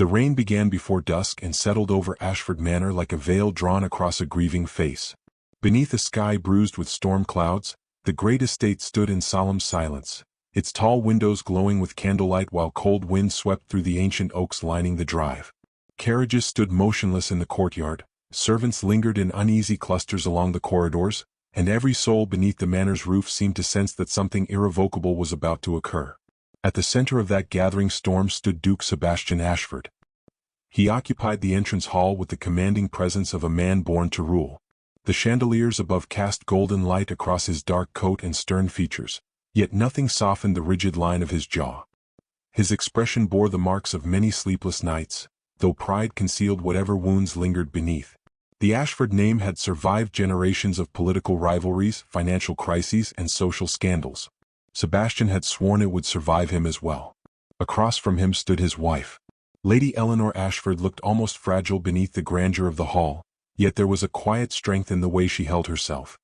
The rain began before dusk and settled over Ashford Manor like a veil drawn across a grieving face. Beneath a sky bruised with storm clouds, the great estate stood in solemn silence, its tall windows glowing with candlelight while cold wind swept through the ancient oaks lining the drive. Carriages stood motionless in the courtyard, servants lingered in uneasy clusters along the corridors, and every soul beneath the manor's roof seemed to sense that something irrevocable was about to occur. At the center of that gathering storm stood Duke Sebastian Ashford. He occupied the entrance hall with the commanding presence of a man born to rule. The chandeliers above cast golden light across his dark coat and stern features, yet nothing softened the rigid line of his jaw. His expression bore the marks of many sleepless nights, though pride concealed whatever wounds lingered beneath. The Ashford name had survived generations of political rivalries, financial crises, and social scandals. Sebastian had sworn it would survive him as well. Across from him stood his wife. Lady Eleanor Ashford looked almost fragile beneath the grandeur of the hall, yet there was a quiet strength in the way she held herself.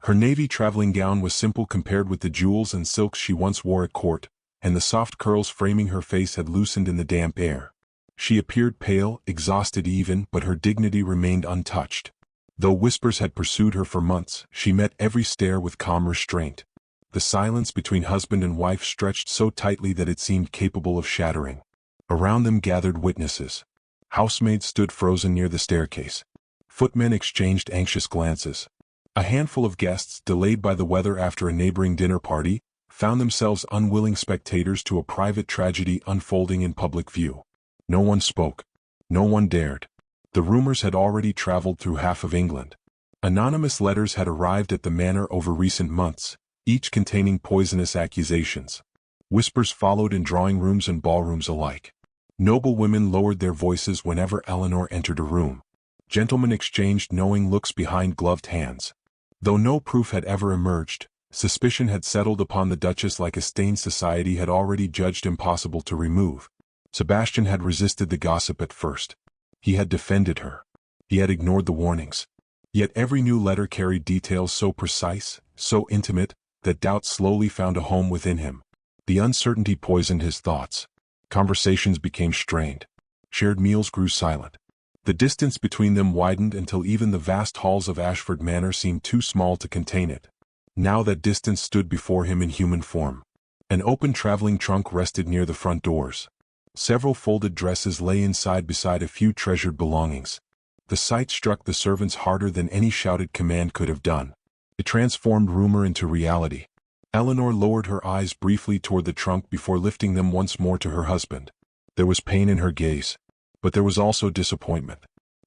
Her navy traveling gown was simple compared with the jewels and silks she once wore at court, and the soft curls framing her face had loosened in the damp air. She appeared pale, exhausted even, but her dignity remained untouched. Though whispers had pursued her for months, she met every stare with calm restraint. The silence between husband and wife stretched so tightly that it seemed capable of shattering. Around them gathered witnesses. Housemaids stood frozen near the staircase. Footmen exchanged anxious glances. A handful of guests, delayed by the weather after a neighboring dinner party, found themselves unwilling spectators to a private tragedy unfolding in public view. No one spoke. No one dared. The rumors had already traveled through half of England. Anonymous letters had arrived at the manor over recent months, each containing poisonous accusations. Whispers followed in drawing rooms and ballrooms alike. Noblewomen lowered their voices whenever Eleanor entered a room. Gentlemen exchanged knowing looks behind gloved hands. Though no proof had ever emerged, suspicion had settled upon the Duchess like a stain society had already judged impossible to remove. Sebastian had resisted the gossip at first. He had defended her. He had ignored the warnings. Yet every new letter carried details so precise, so intimate, that doubt slowly found a home within him. The uncertainty poisoned his thoughts. Conversations became strained. Shared meals grew silent. The distance between them widened until even the vast halls of Ashford Manor seemed too small to contain it. Now that distance stood before him in human form. An open traveling trunk rested near the front doors. Several folded dresses lay inside beside a few treasured belongings. The sight struck the servants harder than any shouted command could have done. It transformed rumor into reality. Eleanor lowered her eyes briefly toward the trunk before lifting them once more to her husband. There was pain in her gaze. But there was also disappointment.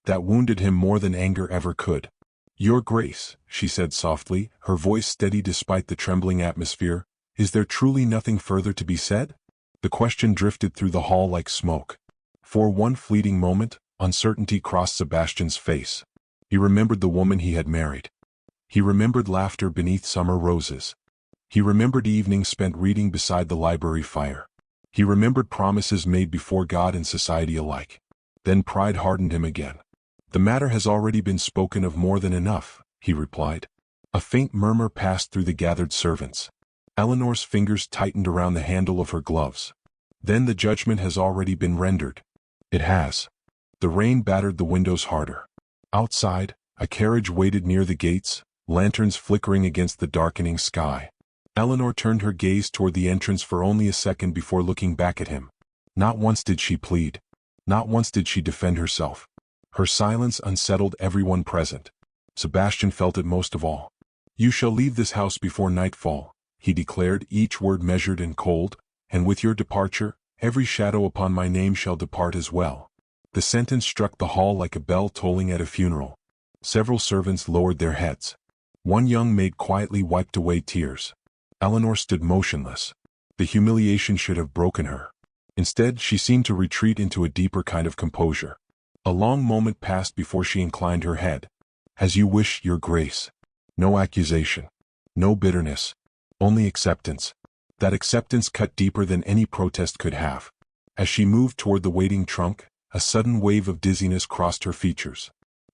That wounded him more than anger ever could. "Your Grace," she said softly, her voice steady despite the trembling atmosphere, "is there truly nothing further to be said?" The question drifted through the hall like smoke. For one fleeting moment, uncertainty crossed Sebastian's face. He remembered the woman he had married. He remembered laughter beneath summer roses. He remembered evenings spent reading beside the library fire. He remembered promises made before God and society alike. Then pride hardened him again. "The matter has already been spoken of more than enough," he replied. A faint murmur passed through the gathered servants. Eleanor's fingers tightened around the handle of her gloves. "Then the judgment has already been rendered." "It has." The rain battered the windows harder. Outside, a carriage waited near the gates, lanterns flickering against the darkening sky. Eleanor turned her gaze toward the entrance for only a second before looking back at him. Not once did she plead. Not once did she defend herself. Her silence unsettled everyone present. Sebastian felt it most of all. "You shall leave this house before nightfall," he declared, each word measured and cold, "and with your departure, every shadow upon my name shall depart as well." The sentence struck the hall like a bell tolling at a funeral. Several servants lowered their heads. One young maid quietly wiped away tears. Eleanor stood motionless. The humiliation should have broken her. Instead, she seemed to retreat into a deeper kind of composure. A long moment passed before she inclined her head. "As you wish, Your Grace." No accusation. No bitterness. Only acceptance. That acceptance cut deeper than any protest could have. As she moved toward the waiting trunk, a sudden wave of dizziness crossed her features.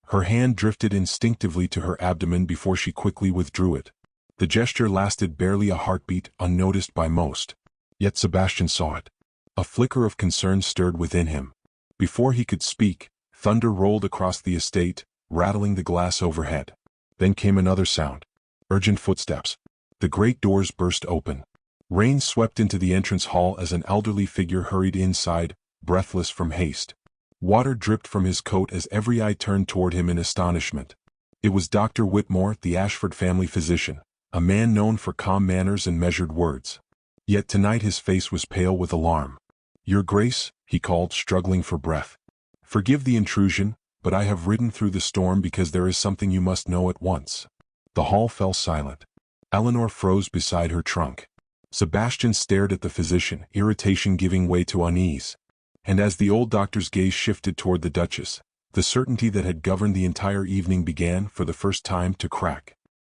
Her hand drifted instinctively to her abdomen before she quickly withdrew it. The gesture lasted barely a heartbeat, unnoticed by most. Yet Sebastian saw it. A flicker of concern stirred within him. Before he could speak, thunder rolled across the estate, rattling the glass overhead. Then came another sound. Urgent footsteps. The great doors burst open. Rain swept into the entrance hall as an elderly figure hurried inside, breathless from haste. Water dripped from his coat as every eye turned toward him in astonishment. It was Dr. Whitmore, the Ashford family physician, a man known for calm manners and measured words. Yet tonight his face was pale with alarm. "Your Grace," he called, struggling for breath. "Forgive the intrusion, but I have ridden through the storm because there is something you must know at once." The hall fell silent. Eleanor froze beside her trunk. Sebastian stared at the physician, irritation giving way to unease. And as the old doctor's gaze shifted toward the Duchess, the certainty that had governed the entire evening began, for the first time, to crack.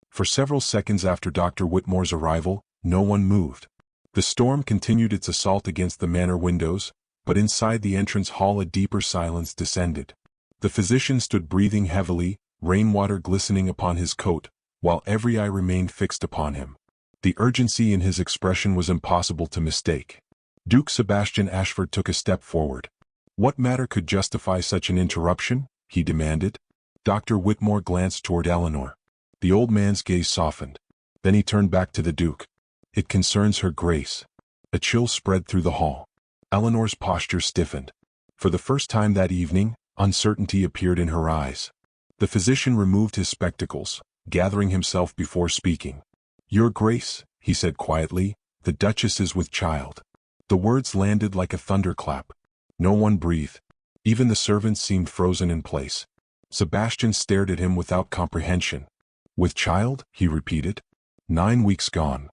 For several seconds after Dr. Whitmore's arrival, no one moved. The storm continued its assault against the manor windows, but inside the entrance hall a deeper silence descended. The physician stood breathing heavily, rainwater glistening upon his coat, while every eye remained fixed upon him. The urgency in his expression was impossible to mistake. Duke Sebastian Ashford took a step forward. "What matter could justify such an interruption?" he demanded. Dr. Whitmore glanced toward Eleanor. The old man's gaze softened. Then he turned back to the Duke. "It concerns her Grace." A chill spread through the hall. Eleanor's posture stiffened. For the first time that evening, uncertainty appeared in her eyes. The physician removed his spectacles, gathering himself before speaking. "Your Grace," he said quietly, "the Duchess is with child." The words landed like a thunderclap. No one breathed. Even the servants seemed frozen in place. Sebastian stared at him without comprehension. "With child?" he repeated. "9 weeks gone."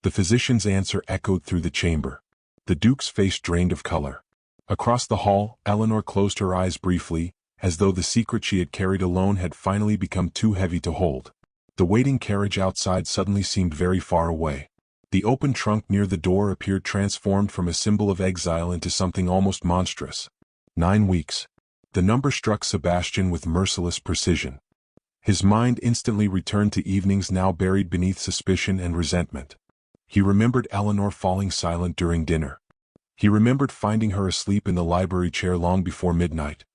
The physician's answer echoed through the chamber. The Duke's face drained of color. Across the hall, Eleanor closed her eyes briefly, as though the secret she had carried alone had finally become too heavy to hold. The waiting carriage outside suddenly seemed very far away. The open trunk near the door appeared transformed from a symbol of exile into something almost monstrous. 9 weeks. The number struck Sebastian with merciless precision. His mind instantly returned to evenings now buried beneath suspicion and resentment. He remembered Eleanor falling silent during dinner. He remembered finding her asleep in the library chair long before midnight.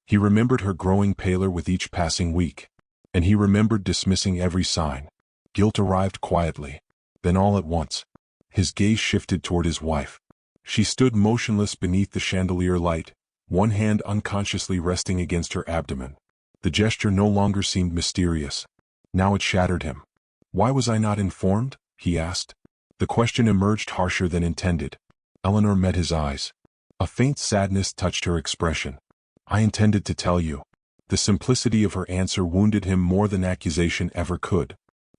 He remembered her growing paler with each passing week. And he remembered dismissing every sign. Guilt arrived quietly. Then all at once, his gaze shifted toward his wife. She stood motionless beneath the chandelier light, one hand unconsciously resting against her abdomen. The gesture no longer seemed mysterious. Now it shattered him. "Why was I not informed?" he asked. The question emerged harsher than intended. Eleanor met his eyes. A faint sadness touched her expression. "I intended to tell you." The simplicity of her answer wounded him more than accusation ever could.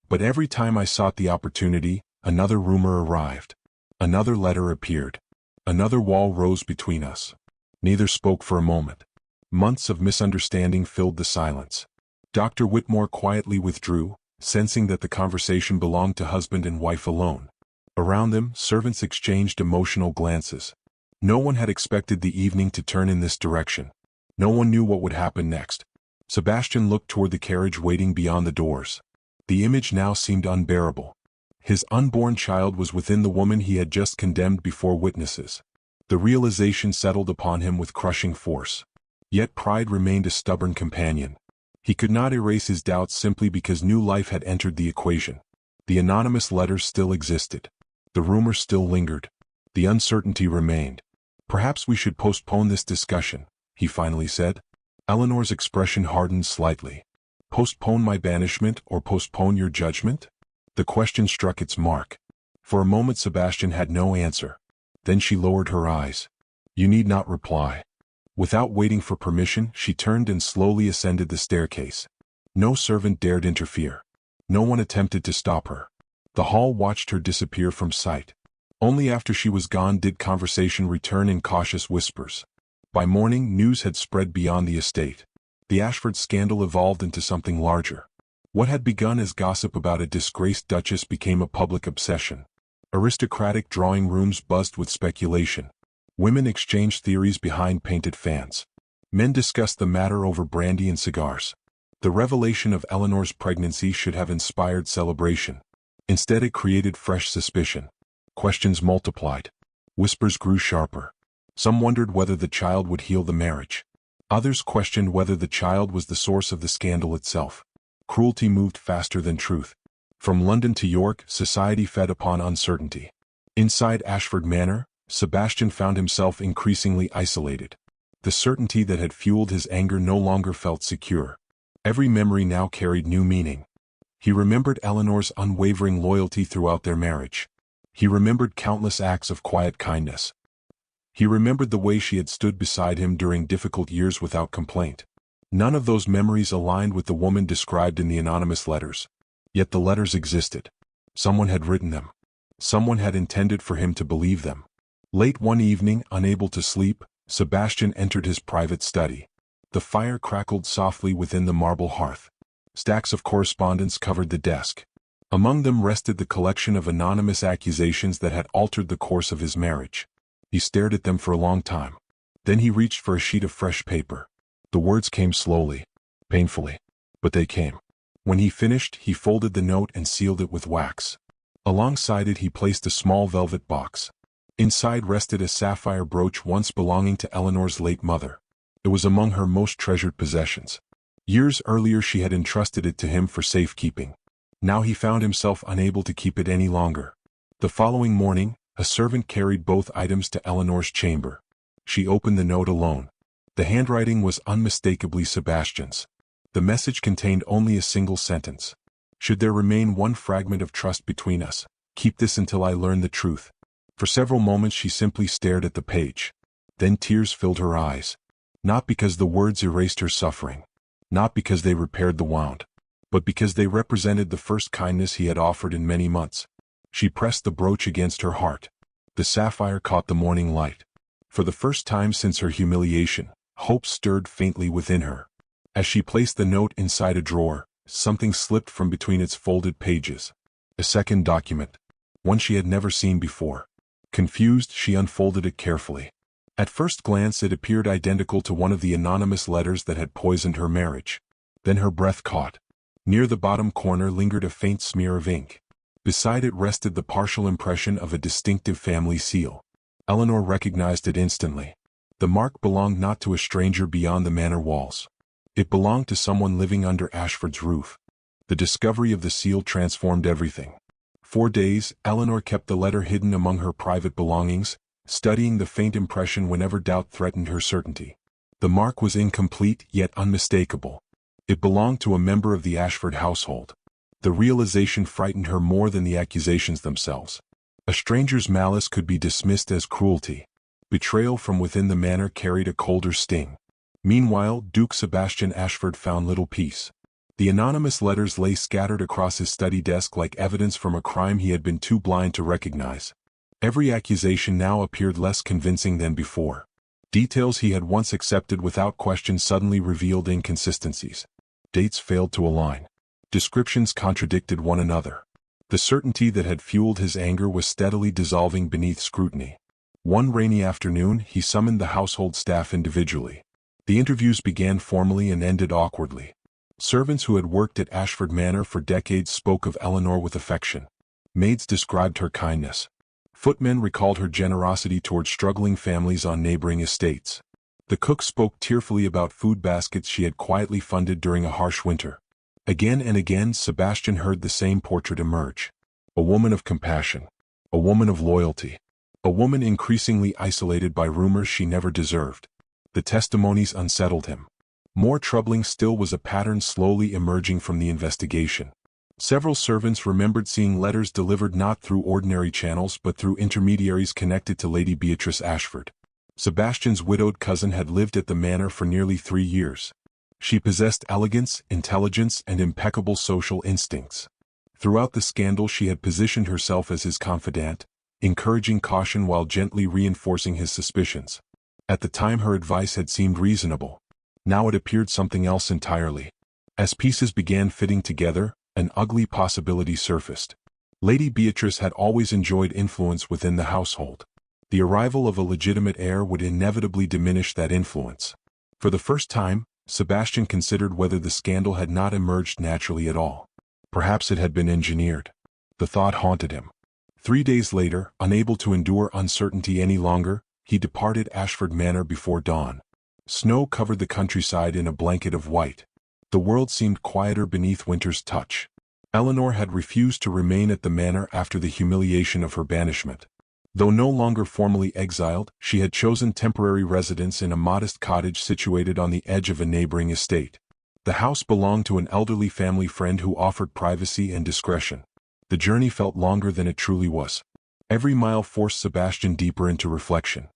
"But every time I sought the opportunity, another rumor arrived. Another letter appeared. Another wall rose between us." Neither spoke for a moment. Months of misunderstanding filled the silence. Dr. Whitmore quietly withdrew, sensing that the conversation belonged to husband and wife alone. Around them, servants exchanged emotional glances. No one had expected the evening to turn in this direction. No one knew what would happen next. Sebastian looked toward the carriage waiting beyond the doors. The image now seemed unbearable. His unborn child was within the woman he had just condemned before witnesses. The realization settled upon him with crushing force. Yet pride remained a stubborn companion. He could not erase his doubts simply because new life had entered the equation. The anonymous letters still existed. The rumor still lingered. The uncertainty remained. "Perhaps we should postpone this discussion," he finally said. Eleanor's expression hardened slightly. "Postpone my banishment or postpone your judgment?" The question struck its mark. For a moment Sebastian had no answer. Then she lowered her eyes. "You need not reply." Without waiting for permission, she turned and slowly ascended the staircase. No servant dared interfere. No one attempted to stop her. The hall watched her disappear from sight. Only after she was gone did conversation return in cautious whispers. By morning, news had spread beyond the estate. The Ashford scandal evolved into something larger. What had begun as gossip about a disgraced duchess became a public obsession. Aristocratic drawing rooms buzzed with speculation. Women exchanged theories behind painted fans. Men discussed the matter over brandy and cigars. The revelation of Eleanor's pregnancy should have inspired celebration. Instead it created fresh suspicion. Questions multiplied. Whispers grew sharper. Some wondered whether the child would heal the marriage. Others questioned whether the child was the source of the scandal itself. Cruelty moved faster than truth. From London to York, society fed upon uncertainty. Inside Ashford Manor, Sebastian found himself increasingly isolated. The certainty that had fueled his anger no longer felt secure. Every memory now carried new meaning. He remembered Eleanor's unwavering loyalty throughout their marriage. He remembered countless acts of quiet kindness. He remembered the way she had stood beside him during difficult years without complaint. None of those memories aligned with the woman described in the anonymous letters. Yet the letters existed. Someone had written them. Someone had intended for him to believe them. Late one evening, unable to sleep, Sebastian entered his private study. The fire crackled softly within the marble hearth. Stacks of correspondence covered the desk. Among them rested the collection of anonymous accusations that had altered the course of his marriage. He stared at them for a long time. Then he reached for a sheet of fresh paper. The words came slowly, painfully, but they came. When he finished, he folded the note and sealed it with wax. Alongside it he placed a small velvet box. Inside rested a sapphire brooch once belonging to Eleanor's late mother. It was among her most treasured possessions. Years earlier she had entrusted it to him for safekeeping. Now he found himself unable to keep it any longer. The following morning, a servant carried both items to Eleanor's chamber. She opened the note alone. The handwriting was unmistakably Sebastian's. The message contained only a single sentence. Should there remain one fragment of trust between us, keep this until I learn the truth. For several moments she simply stared at the page. Then tears filled her eyes. Not because the words erased her suffering. Not because they repaired the wound. But because they represented the first kindness he had offered in many months. She pressed the brooch against her heart. The sapphire caught the morning light. For the first time since her humiliation, hope stirred faintly within her. As she placed the note inside a drawer, something slipped from between its folded pages. A second document. One she had never seen before. Confused, she unfolded it carefully. At first glance it appeared identical to one of the anonymous letters that had poisoned her marriage. Then her breath caught. Near the bottom corner lingered a faint smear of ink. Beside it rested the partial impression of a distinctive family seal. Eleanor recognized it instantly. The mark belonged not to a stranger beyond the manor walls. It belonged to someone living under Ashford's roof. The discovery of the seal transformed everything. For days, Eleanor kept the letter hidden among her private belongings, studying the faint impression whenever doubt threatened her certainty. The mark was incomplete yet unmistakable. It belonged to a member of the Ashford household. The realization frightened her more than the accusations themselves. A stranger's malice could be dismissed as cruelty. Betrayal from within the manor carried a colder sting. Meanwhile, Duke Sebastian Ashford found little peace. The anonymous letters lay scattered across his study desk like evidence from a crime he had been too blind to recognize. Every accusation now appeared less convincing than before. Details he had once accepted without question suddenly revealed inconsistencies. Dates failed to align. Descriptions contradicted one another. The certainty that had fueled his anger was steadily dissolving beneath scrutiny. One rainy afternoon, he summoned the household staff individually. The interviews began formally and ended awkwardly. Servants who had worked at Ashford Manor for decades spoke of Eleanor with affection. Maids described her kindness. Footmen recalled her generosity toward struggling families on neighboring estates. The cook spoke tearfully about food baskets she had quietly funded during a harsh winter. Again and again, Sebastian heard the same portrait emerge. A woman of compassion. A woman of loyalty. A woman increasingly isolated by rumors she never deserved. The testimonies unsettled him. More troubling still was a pattern slowly emerging from the investigation. Several servants remembered seeing letters delivered not through ordinary channels but through intermediaries connected to Lady Beatrice Ashford. Sebastian's widowed cousin had lived at the manor for nearly 3 years. She possessed elegance, intelligence, and impeccable social instincts. Throughout the scandal she had positioned herself as his confidant, encouraging caution while gently reinforcing his suspicions. At the time her advice had seemed reasonable. Now it appeared something else entirely. As pieces began fitting together, an ugly possibility surfaced. Lady Beatrice had always enjoyed influence within the household. The arrival of a legitimate heir would inevitably diminish that influence. For the first time, Sebastian considered whether the scandal had not emerged naturally at all. Perhaps it had been engineered. The thought haunted him. 3 days later, unable to endure uncertainty any longer, he departed Ashford Manor before dawn. Snow covered the countryside in a blanket of white. The world seemed quieter beneath winter's touch. Eleanor had refused to remain at the manor after the humiliation of her banishment. Though no longer formally exiled, she had chosen temporary residence in a modest cottage situated on the edge of a neighboring estate. The house belonged to an elderly family friend who offered privacy and discretion. The journey felt longer than it truly was. Every mile forced Sebastian deeper into reflection.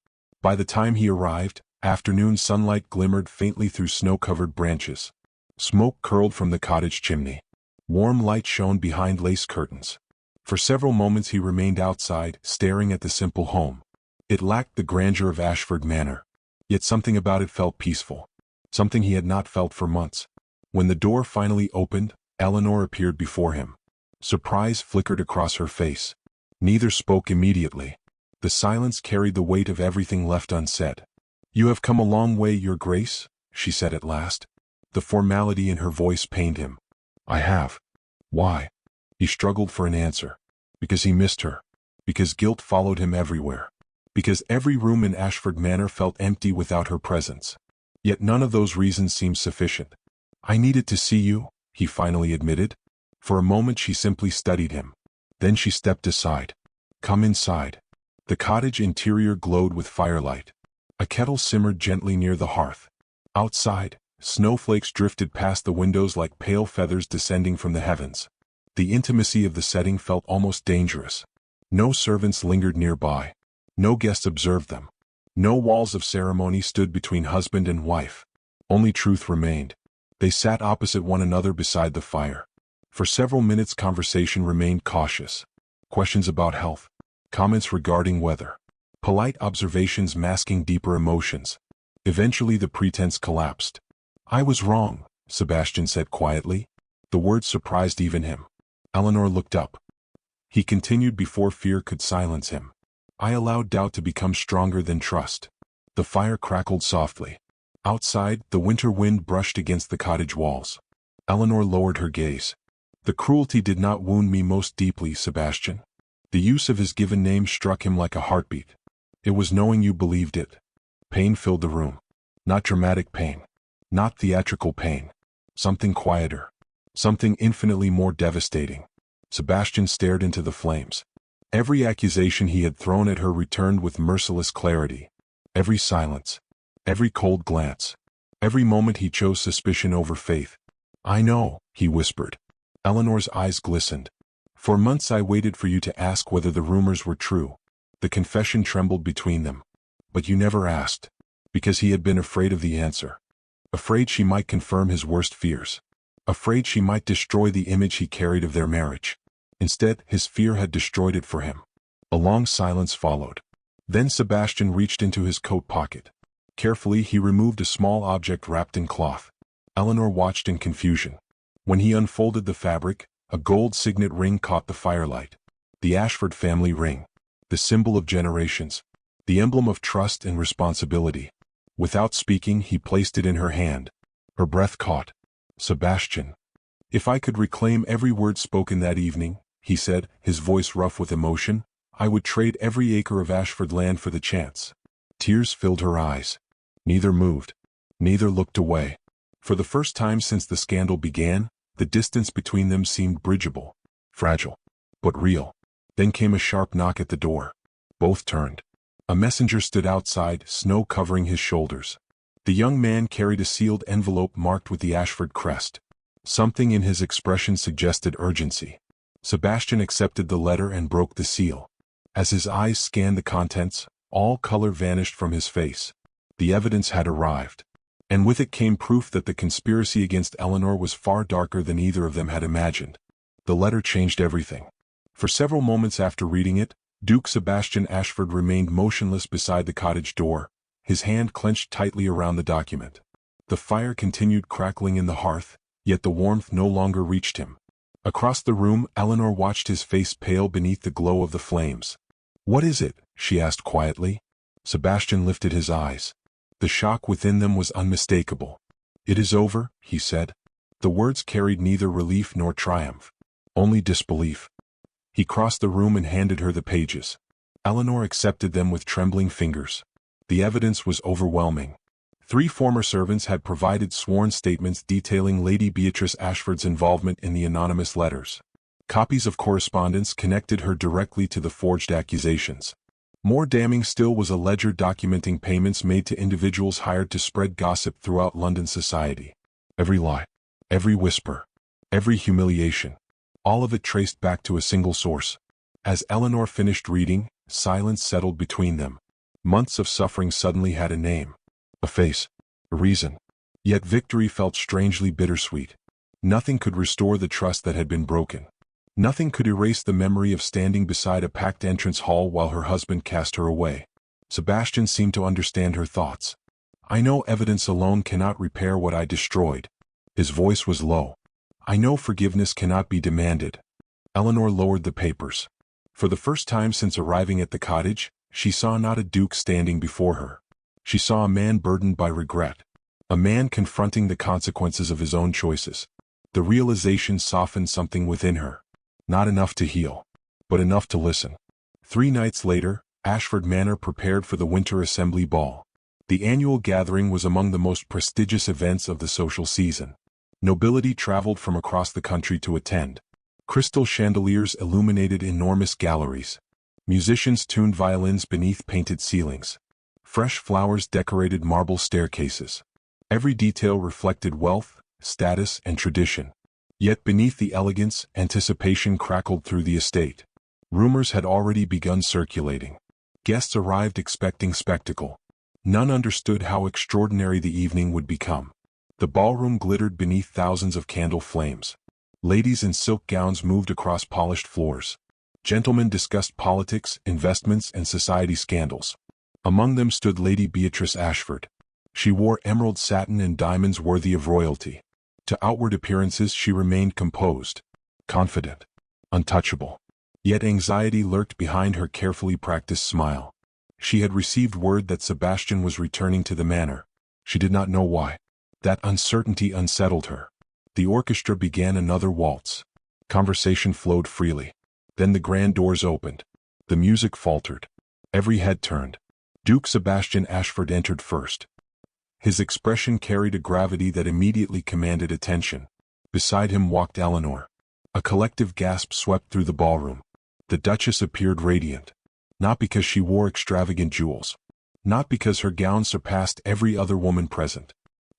By the time he arrived, afternoon sunlight glimmered faintly through snow-covered branches. Smoke curled from the cottage chimney. Warm light shone behind lace curtains. For several moments he remained outside, staring at the simple home. It lacked the grandeur of Ashford Manor. Yet something about it felt peaceful. Something he had not felt for months. When the door finally opened, Eleanor appeared before him. Surprise flickered across her face. Neither spoke immediately. The silence carried the weight of everything left unsaid. "You have come a long way, Your Grace," she said at last. The formality in her voice pained him. "I have." "Why?" He struggled for an answer. Because he missed her. Because guilt followed him everywhere. Because every room in Ashford Manor felt empty without her presence. Yet none of those reasons seemed sufficient. "I needed to see you," he finally admitted. For a moment she simply studied him. Then she stepped aside. "Come inside." The cottage interior glowed with firelight. A kettle simmered gently near the hearth. Outside, snowflakes drifted past the windows like pale feathers descending from the heavens. The intimacy of the setting felt almost dangerous. No servants lingered nearby. No guests observed them. No walls of ceremony stood between husband and wife. Only truth remained. They sat opposite one another beside the fire. For several minutes conversation remained cautious. Questions about health. Comments regarding weather. Polite observations masking deeper emotions. Eventually the pretense collapsed. "I was wrong," Sebastian said quietly. The words surprised even him. Eleanor looked up. He continued before fear could silence him. "I allowed doubt to become stronger than trust." The fire crackled softly. Outside, the winter wind brushed against the cottage walls. Eleanor lowered her gaze. "The cruelty did not wound me most deeply, Sebastian." The use of his given name struck him like a heartbeat. "It was knowing you believed it." Pain filled the room. Not dramatic pain. Not theatrical pain. Something quieter. Something infinitely more devastating. Sebastian stared into the flames. Every accusation he had thrown at her returned with merciless clarity. Every silence. Every cold glance. Every moment he chose suspicion over faith. "I know," he whispered. Eleanor's eyes glistened. "For months I waited for you to ask whether the rumors were true." The confession trembled between them. "But you never asked." Because he had been afraid of the answer. Afraid she might confirm his worst fears. Afraid she might destroy the image he carried of their marriage. Instead, his fear had destroyed it for him. A long silence followed. Then Sebastian reached into his coat pocket. Carefully he removed a small object wrapped in cloth. Eleanor watched in confusion. When he unfolded the fabric, a gold signet ring caught the firelight. The Ashford family ring. The symbol of generations. The emblem of trust and responsibility. Without speaking, he placed it in her hand. Her breath caught. "Sebastian." "If I could reclaim every word spoken that evening," he said, his voice rough with emotion, "I would trade every acre of Ashford land for the chance." Tears filled her eyes. Neither moved. Neither looked away. For the first time since the scandal began, the distance between them seemed bridgeable. Fragile. But real. Then came a sharp knock at the door. Both turned. A messenger stood outside, snow covering his shoulders. The young man carried a sealed envelope marked with the Ashford crest. Something in his expression suggested urgency. Sebastian accepted the letter and broke the seal. As his eyes scanned the contents, all color vanished from his face. The evidence had arrived. And with it came proof that the conspiracy against Eleanor was far darker than either of them had imagined. The letter changed everything. For several moments after reading it, Duke Sebastian Ashford remained motionless beside the cottage door, his hand clenched tightly around the document. The fire continued crackling in the hearth, yet the warmth no longer reached him. Across the room, Eleanor watched his face pale beneath the glow of the flames. "What is it?" she asked quietly. Sebastian lifted his eyes. The shock within them was unmistakable. "It is over," he said. The words carried neither relief nor triumph. Only disbelief. He crossed the room and handed her the pages. Eleanor accepted them with trembling fingers. The evidence was overwhelming. 3 former servants had provided sworn statements detailing Lady Beatrice Ashford's involvement in the anonymous letters. Copies of correspondence connected her directly to the forged accusations. More damning still was a ledger documenting payments made to individuals hired to spread gossip throughout London society. Every lie, every whisper, every humiliation, all of it traced back to a single source. As Eleanor finished reading, silence settled between them. Months of suffering suddenly had a name, a face, a reason. Yet victory felt strangely bittersweet. Nothing could restore the trust that had been broken. Nothing could erase the memory of standing beside a packed entrance hall while her husband cast her away. Sebastian seemed to understand her thoughts. "I know evidence alone cannot repair what I destroyed." His voice was low. "I know forgiveness cannot be demanded." Eleanor lowered the papers. For the first time since arriving at the cottage, she saw not a duke standing before her. She saw a man burdened by regret. A man confronting the consequences of his own choices. The realization softened something within her. Not enough to heal, but enough to listen. 3 nights later, Ashford Manor prepared for the Winter Assembly Ball. The annual gathering was among the most prestigious events of the social season. Nobility traveled from across the country to attend. Crystal chandeliers illuminated enormous galleries. Musicians tuned violins beneath painted ceilings. Fresh flowers decorated marble staircases. Every detail reflected wealth, status, and tradition. Yet beneath the elegance, anticipation crackled through the estate. Rumors had already begun circulating. Guests arrived expecting spectacle. None understood how extraordinary the evening would become. The ballroom glittered beneath thousands of candle flames. Ladies in silk gowns moved across polished floors. Gentlemen discussed politics, investments, and society scandals. Among them stood Lady Beatrice Ashford. She wore emerald satin and diamonds worthy of royalty. To outward appearances she remained composed, confident, untouchable. Yet anxiety lurked behind her carefully practiced smile. She had received word that Sebastian was returning to the manor. She did not know why. That uncertainty unsettled her. The orchestra began another waltz. Conversation flowed freely. Then the grand doors opened. The music faltered. Every head turned. Duke Sebastian Ashford entered first. His expression carried a gravity that immediately commanded attention. Beside him walked Eleanor. A collective gasp swept through the ballroom. The Duchess appeared radiant. Not because she wore extravagant jewels. Not because her gown surpassed every other woman present.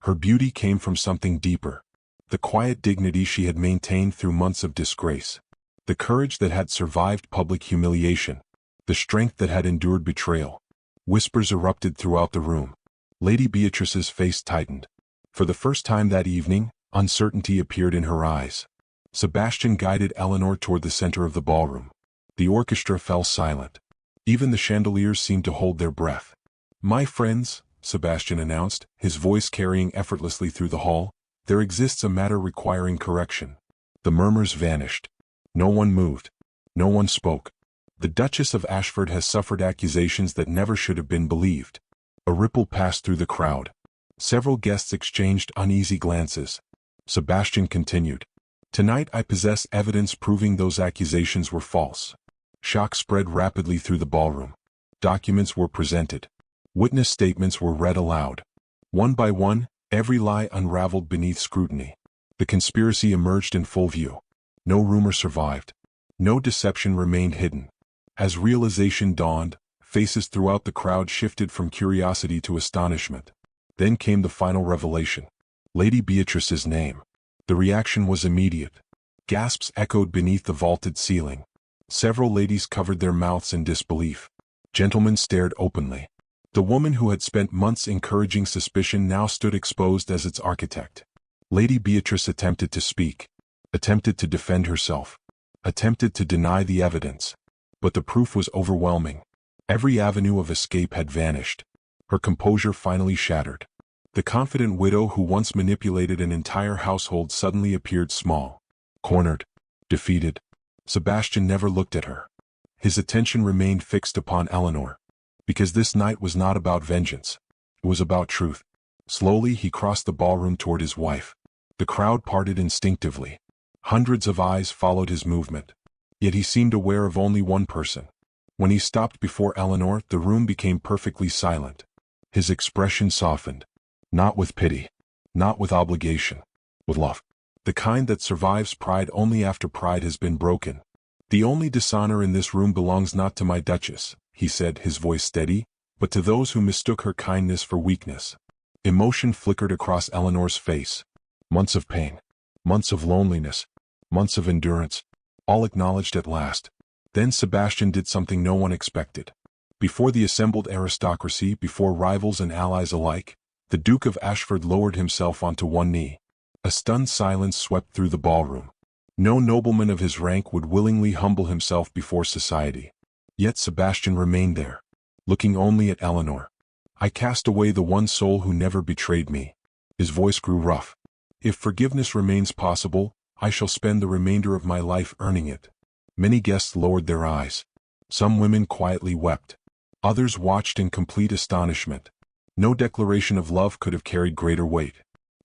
Her beauty came from something deeper. The quiet dignity she had maintained through months of disgrace. The courage that had survived public humiliation. The strength that had endured betrayal. Whispers erupted throughout the room. Lady Beatrice's face tightened. For the first time that evening, uncertainty appeared in her eyes. Sebastian guided Eleanor toward the center of the ballroom. The orchestra fell silent. Even the chandeliers seemed to hold their breath. "My friends," Sebastian announced, his voice carrying effortlessly through the hall, "there exists a matter requiring correction." The murmurs vanished. No one moved. No one spoke. The Duchess of Ashford has suffered accusations that never should have been believed. A ripple passed through the crowd. Several guests exchanged uneasy glances. Sebastian continued. "Tonight I possess evidence proving those accusations were false." Shock spread rapidly through the ballroom. Documents were presented. Witness statements were read aloud. One by one, every lie unraveled beneath scrutiny. The conspiracy emerged in full view. No rumor survived. No deception remained hidden. As realization dawned, faces throughout the crowd shifted from curiosity to astonishment. Then came the final revelation. Lady Beatrice's name. The reaction was immediate. Gasps echoed beneath the vaulted ceiling. Several ladies covered their mouths in disbelief. Gentlemen stared openly. The woman who had spent months encouraging suspicion now stood exposed as its architect. Lady Beatrice attempted to speak. Attempted to defend herself. Attempted to deny the evidence. But the proof was overwhelming. Every avenue of escape had vanished. Her composure finally shattered. The confident widow who once manipulated an entire household suddenly appeared small, cornered, defeated. Sebastian never looked at her. His attention remained fixed upon Eleanor. Because this night was not about vengeance. It was about truth. Slowly he crossed the ballroom toward his wife. The crowd parted instinctively. Hundreds of eyes followed his movement. Yet he seemed aware of only one person. When he stopped before Eleanor, the room became perfectly silent. His expression softened. Not with pity. Not with obligation. With love. The kind that survives pride only after pride has been broken. The only dishonor in this room belongs not to my Duchess, he said, his voice steady, but to those who mistook her kindness for weakness. Emotion flickered across Eleanor's face. Months of pain. Months of loneliness. Months of endurance. All acknowledged at last. Then Sebastian did something no one expected. Before the assembled aristocracy, before rivals and allies alike, the Duke of Ashford lowered himself onto one knee. A stunned silence swept through the ballroom. No nobleman of his rank would willingly humble himself before society. Yet Sebastian remained there, looking only at Eleanor. I cast away the one soul who never betrayed me. His voice grew rough. If forgiveness remains possible, I shall spend the remainder of my life earning it. Many guests lowered their eyes. Some women quietly wept. Others watched in complete astonishment. No declaration of love could have carried greater weight.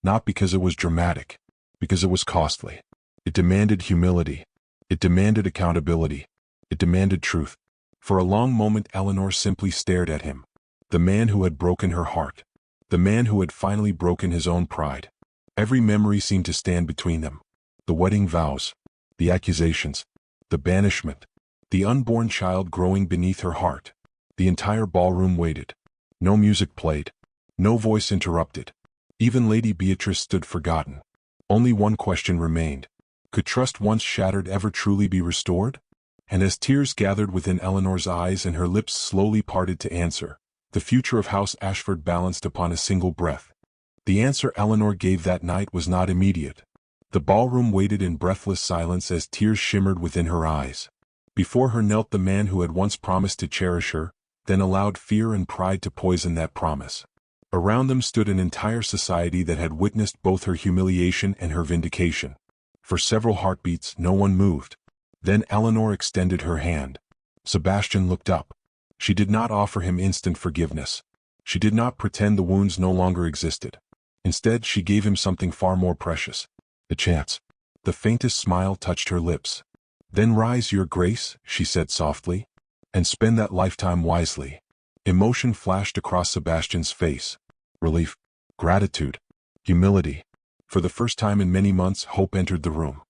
Not because it was dramatic, because it was costly. It demanded humility. It demanded accountability. It demanded truth. For a long moment Eleanor simply stared at him. The man who had broken her heart. The man who had finally broken his own pride. Every memory seemed to stand between them. The wedding vows. The accusations. The banishment. The unborn child growing beneath her heart. The entire ballroom waited. No music played. No voice interrupted. Even Lady Beatrice stood forgotten. Only one question remained. Could trust once shattered ever truly be restored? And as tears gathered within Eleanor's eyes and her lips slowly parted to answer, the future of House Ashford balanced upon a single breath. The answer Eleanor gave that night was not immediate. The ballroom waited in breathless silence as tears shimmered within her eyes. Before her knelt the man who had once promised to cherish her, then allowed fear and pride to poison that promise. Around them stood an entire society that had witnessed both her humiliation and her vindication. For several heartbeats no one moved. Then Eleanor extended her hand. Sebastian looked up. She did not offer him instant forgiveness. She did not pretend the wounds no longer existed. Instead, she gave him something far more precious. A chance. The faintest smile touched her lips. Then rise, Your Grace, she said softly, and spend that lifetime wisely. Emotion flashed across Sebastian's face. Relief, gratitude, humility. For the first time in many months, hope entered the room.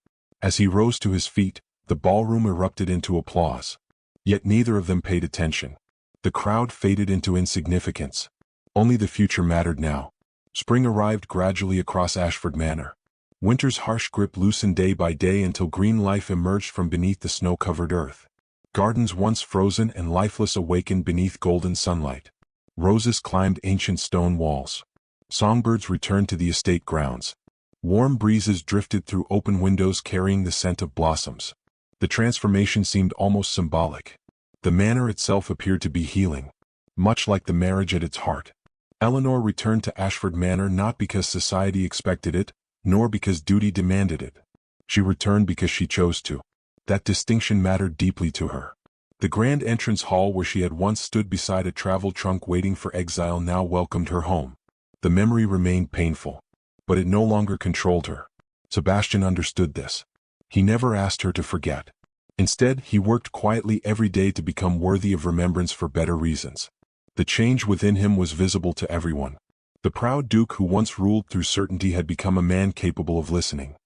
As he rose to his feet, the ballroom erupted into applause. Yet neither of them paid attention. The crowd faded into insignificance. Only the future mattered now. Spring arrived gradually across Ashford Manor. Winter's harsh grip loosened day by day until green life emerged from beneath the snow-covered earth. Gardens once frozen and lifeless awakened beneath golden sunlight. Roses climbed ancient stone walls. Songbirds returned to the estate grounds. Warm breezes drifted through open windows carrying the scent of blossoms. The transformation seemed almost symbolic. The manor itself appeared to be healing, much like the marriage at its heart. Eleanor returned to Ashford Manor not because society expected it, nor because duty demanded it. She returned because she chose to. That distinction mattered deeply to her. The grand entrance hall where she had once stood beside a travel trunk waiting for exile now welcomed her home. The memory remained painful, but it no longer controlled her. Sebastian understood this. He never asked her to forget. Instead, he worked quietly every day to become worthy of remembrance for better reasons. The change within him was visible to everyone. The proud Duke who once ruled through certainty had become a man capable of listening.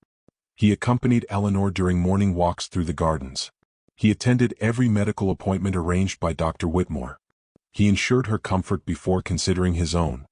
He accompanied Eleanor during morning walks through the gardens. He attended every medical appointment arranged by Dr. Whitmore. He ensured her comfort before considering his own.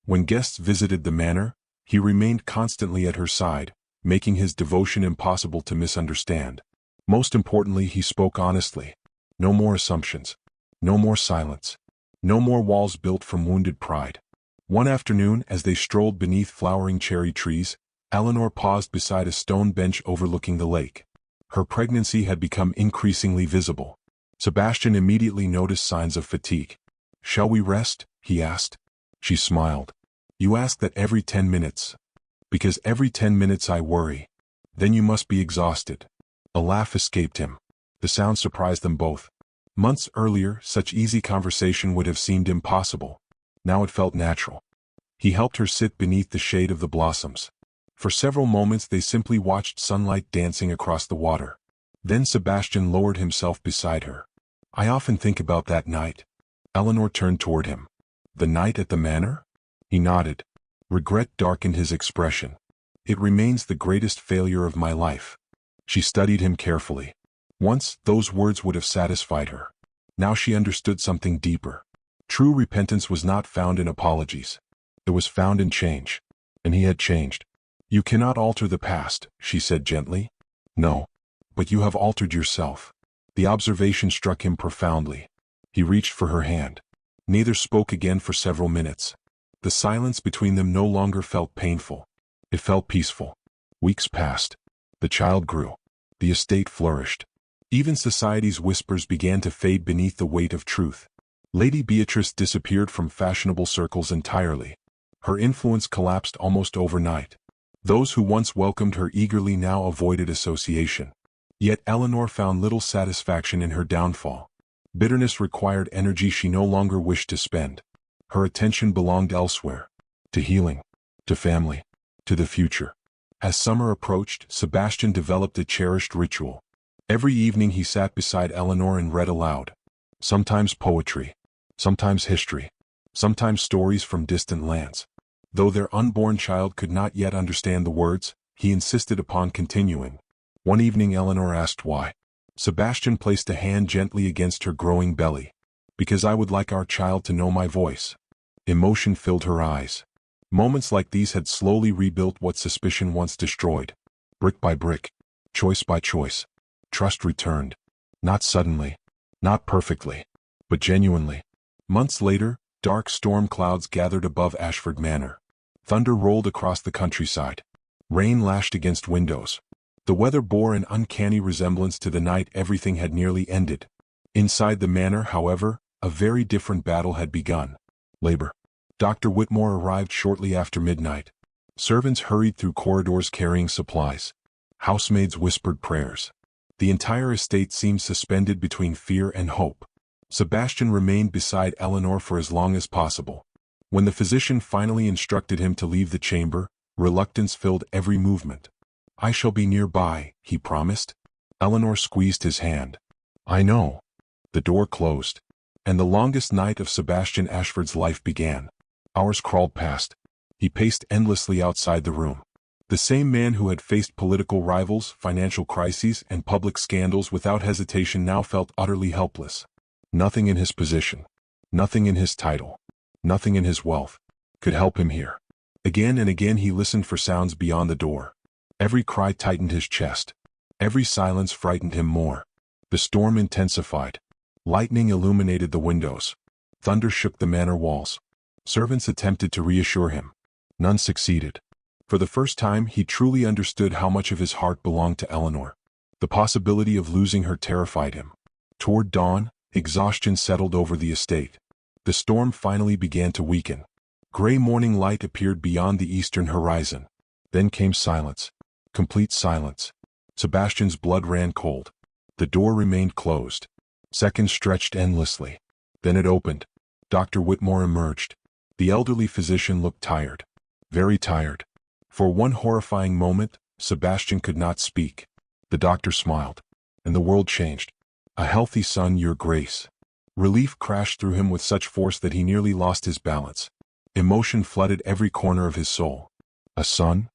When guests visited the manor, he remained constantly at her side, making his devotion impossible to misunderstand. Most importantly, he spoke honestly. No more assumptions. No more silence. No more walls built from wounded pride. One afternoon, as they strolled beneath flowering cherry trees, Eleanor paused beside a stone bench overlooking the lake. Her pregnancy had become increasingly visible. Sebastian immediately noticed signs of fatigue. "Shall we rest?" he asked. She smiled. "You ask that every 10 minutes. Because every 10 minutes I worry. Then you must be exhausted." A laugh escaped him. The sound surprised them both. Months earlier, such easy conversation would have seemed impossible. Now it felt natural. He helped her sit beneath the shade of the blossoms. For several moments they simply watched sunlight dancing across the water. Then Sebastian lowered himself beside her. "I often think about that night." Eleanor turned toward him. The night at the manor? He nodded. Regret darkened his expression. It remains the greatest failure of my life. She studied him carefully. Once, those words would have satisfied her. Now she understood something deeper. True repentance was not found in apologies. It was found in change. And he had changed. You cannot alter the past, she said gently. No. But you have altered yourself. The observation struck him profoundly. He reached for her hand. Neither spoke again for several minutes. The silence between them no longer felt painful. It felt peaceful. Weeks passed. The child grew. The estate flourished. Even society's whispers began to fade beneath the weight of truth. Lady Beatrice disappeared from fashionable circles entirely. Her influence collapsed almost overnight. Those who once welcomed her eagerly now avoided association. Yet Eleanor found little satisfaction in her downfall. Bitterness required energy she no longer wished to spend. Her attention belonged elsewhere. To healing. To family. To the future. As summer approached, Sebastian developed a cherished ritual. Every evening he sat beside Eleanor and read aloud. Sometimes poetry. Sometimes history. Sometimes stories from distant lands. Though their unborn child could not yet understand the words, he insisted upon continuing. One evening Eleanor asked why. Sebastian placed a hand gently against her growing belly. Because I would like our child to know my voice. Emotion filled her eyes. Moments like these had slowly rebuilt what suspicion once destroyed. Brick by brick. Choice by choice. Trust returned. Not suddenly. Not perfectly. But genuinely. Months later, dark storm clouds gathered above Ashford Manor. Thunder rolled across the countryside. Rain lashed against windows. The weather bore an uncanny resemblance to the night everything had nearly ended. Inside the manor, however, a very different battle had begun. Labor. Dr. Whitmore arrived shortly after midnight. Servants hurried through corridors carrying supplies. Housemaids whispered prayers. The entire estate seemed suspended between fear and hope. Sebastian remained beside Eleanor for as long as possible. When the physician finally instructed him to leave the chamber, reluctance filled every movement. I shall be nearby, he promised. Eleanor squeezed his hand. I know. The door closed. And the longest night of Sebastian Ashford's life began. Hours crawled past. He paced endlessly outside the room. The same man who had faced political rivals, financial crises, and public scandals without hesitation now felt utterly helpless. Nothing in his position, nothing in his title, nothing in his wealth, could help him here. Again and again he listened for sounds beyond the door. Every cry tightened his chest. Every silence frightened him more. The storm intensified. Lightning illuminated the windows. Thunder shook the manor walls. Servants attempted to reassure him. None succeeded. For the first time he truly understood how much of his heart belonged to Eleanor. The possibility of losing her terrified him. Toward dawn, exhaustion settled over the estate. The storm finally began to weaken. Gray morning light appeared beyond the eastern horizon. Then came silence. Complete silence. Sebastian's blood ran cold. The door remained closed. Seconds stretched endlessly. Then it opened. Dr. Whitmore emerged. The elderly physician looked tired. Very tired. For one horrifying moment, Sebastian could not speak. The doctor smiled. And the world changed. A healthy son, Your Grace. Relief crashed through him with such force that he nearly lost his balance. Emotion flooded every corner of his soul. A son?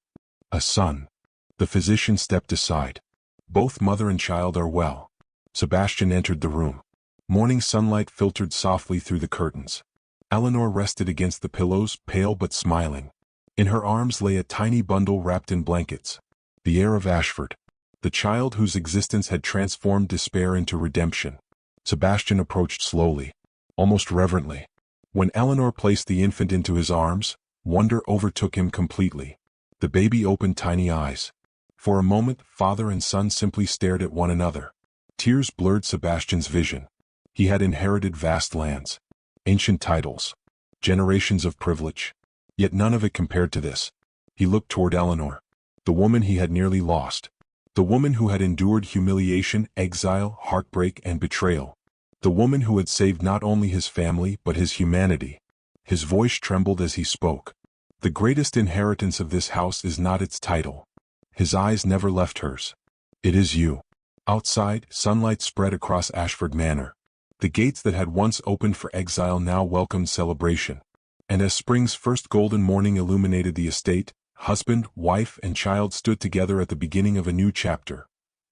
A son. The physician stepped aside. Both mother and child are well. Sebastian entered the room. Morning sunlight filtered softly through the curtains. Eleanor rested against the pillows, pale but smiling. In her arms lay a tiny bundle wrapped in blankets. The heir of Ashford. The child whose existence had transformed despair into redemption. Sebastian approached slowly, almost reverently. When Eleanor placed the infant into his arms, wonder overtook him completely. The baby opened tiny eyes. For a moment, father and son simply stared at one another. Tears blurred Sebastian's vision. He had inherited vast lands, ancient titles, generations of privilege. Yet none of it compared to this. He looked toward Eleanor, the woman he had nearly lost. The woman who had endured humiliation, exile, heartbreak, and betrayal. The woman who had saved not only his family but his humanity. His voice trembled as he spoke. The greatest inheritance of this house is not its title. His eyes never left hers. It is you. Outside, sunlight spread across Ashford Manor. The gates that had once opened for exile now welcomed celebration. And as spring's first golden morning illuminated the estate, husband, wife, and child stood together at the beginning of a new chapter.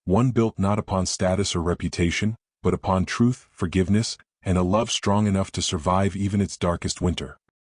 One built not upon status or reputation, but upon truth, forgiveness, and a love strong enough to survive even its darkest winter.